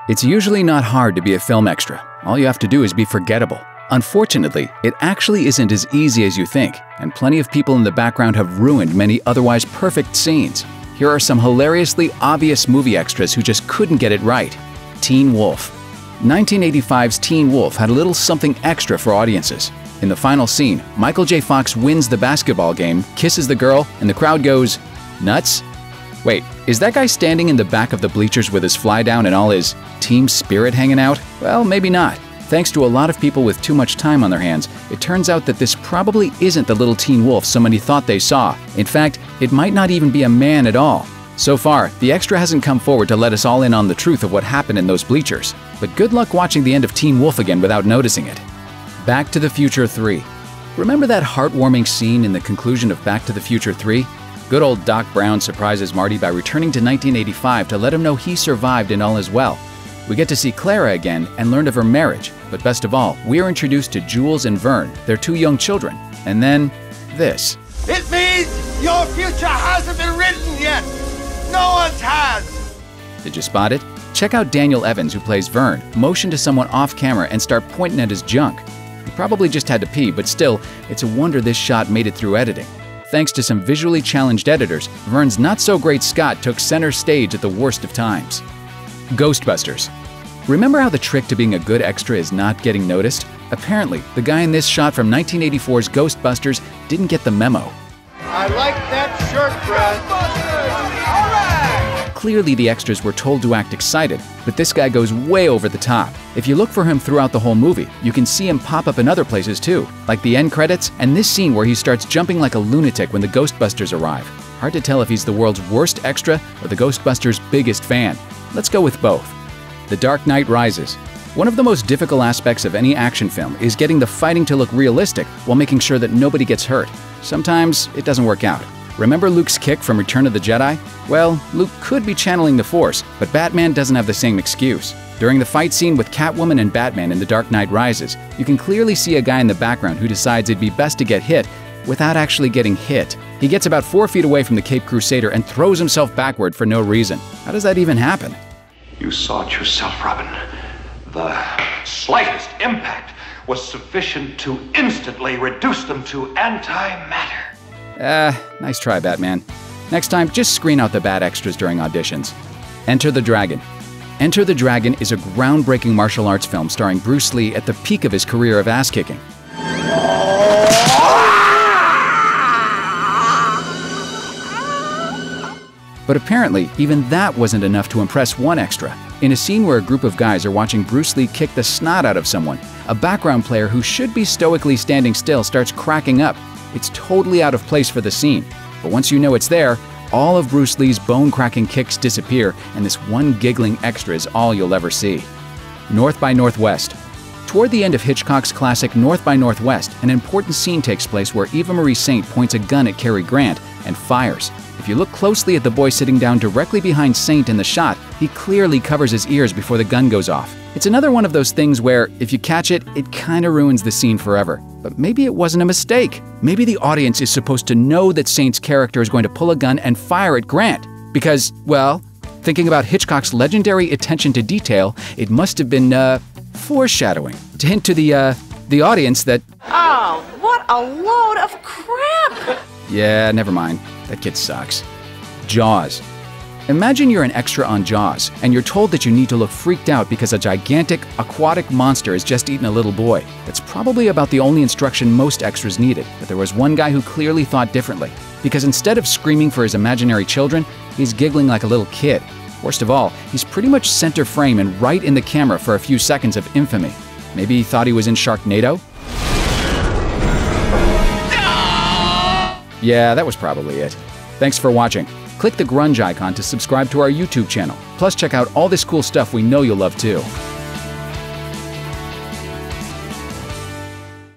It's usually not hard to be a film extra. All you have to do is be forgettable. Unfortunately, it actually isn't as easy as you think, and plenty of people in the background have ruined many otherwise perfect scenes. Here are some hilariously obvious movie extras who just couldn't get it right. Teen Wolf. 1985's Teen Wolf had a little something extra for audiences. In the final scene, Michael J. Fox wins the basketball game, kisses the girl, and the crowd goes, "Nuts?" Wait, is that guy standing in the back of the bleachers with his fly down and all his team spirit hanging out? Well, maybe not. Thanks to a lot of people with too much time on their hands, it turns out that this probably isn't the little teen wolf so many thought they saw. In fact, it might not even be a man at all. So far, the extra hasn't come forward to let us all in on the truth of what happened in those bleachers. But good luck watching the end of Teen Wolf again without noticing it. Back to the Future 3. Remember that heartwarming scene in the conclusion of Back to the Future 3? Good old Doc Brown surprises Marty by returning to 1985 to let him know he survived and all is well. We get to see Clara again and learn of her marriage, but best of all, we are introduced to Jules and Vern, their 2 young children. And then, this. It means your future hasn't been written yet! No one's has! Did you spot it? Check out Daniel Evans, who plays Vern, motion to someone off camera and start pointing at his junk. He probably just had to pee, but still, it's a wonder this shot made it through editing. Thanks to some visually challenged editors, Vern's not-so-great Scott took center stage at the worst of times. Ghostbusters. Remember how the trick to being a good extra is not getting noticed? Apparently, the guy in this shot from 1984's Ghostbusters didn't get the memo. I like that shirt, Brad. All right! Clearly, the extras were told to act excited, but this guy goes way over the top. If you look for him throughout the whole movie, you can see him pop up in other places too, like the end credits and this scene where he starts jumping like a lunatic when the Ghostbusters arrive. Hard to tell if he's the world's worst extra or the Ghostbusters' biggest fan. Let's go with both. The Dark Knight Rises. One of the most difficult aspects of any action film is getting the fighting to look realistic while making sure that nobody gets hurt. Sometimes it doesn't work out. Remember Luke's kick from Return of the Jedi? Well, Luke could be channeling the Force, but Batman doesn't have the same excuse. During the fight scene with Catwoman and Batman in The Dark Knight Rises, you can clearly see a guy in the background who decides it'd be best to get hit without actually getting hit. He gets about 4 feet away from the Caped Crusader and throws himself backward for no reason. How does that even happen? You saw it yourself, Robin. The slightest impact was sufficient to instantly reduce them to antimatter. Nice try, Batman. Next time, just screen out the bad extras during auditions. Enter the Dragon. Enter the Dragon is a groundbreaking martial arts film starring Bruce Lee at the peak of his career of ass-kicking. But apparently, even that wasn't enough to impress one extra. In a scene where a group of guys are watching Bruce Lee kick the snot out of someone, a background player who should be stoically standing still starts cracking up. It's totally out of place for the scene. But once you know it's there, all of Bruce Lee's bone-cracking kicks disappear, and this one giggling extra is all you'll ever see. North by Northwest. Toward the end of Hitchcock's classic North by Northwest, an important scene takes place where Eva Marie Saint points a gun at Cary Grant and fires. If you look closely at the boy sitting down directly behind Saint in the shot, he clearly covers his ears before the gun goes off. It's another one of those things where, if you catch it, it kinda ruins the scene forever. But maybe it wasn't a mistake. Maybe the audience is supposed to know that Saint's character is going to pull a gun and fire at Grant. Because, well, thinking about Hitchcock's legendary attention to detail, it must have been, foreshadowing. To hint to the audience that… Oh, what a load of crap! Yeah, never mind. That kid sucks. Jaws. Imagine you're an extra on Jaws, and you're told that you need to look freaked out because a gigantic, aquatic monster has just eaten a little boy. That's probably about the only instruction most extras needed, but there was one guy who clearly thought differently. Because instead of screaming for his imaginary children, he's giggling like a little kid. Worst of all, he's pretty much center frame and right in the camera for a few seconds of infamy. Maybe he thought he was in Sharknado? Yeah, that was probably it. Thanks for watching. Click the grunge icon to subscribe to our YouTube channel. Plus, check out all this cool stuff we know you'll love too.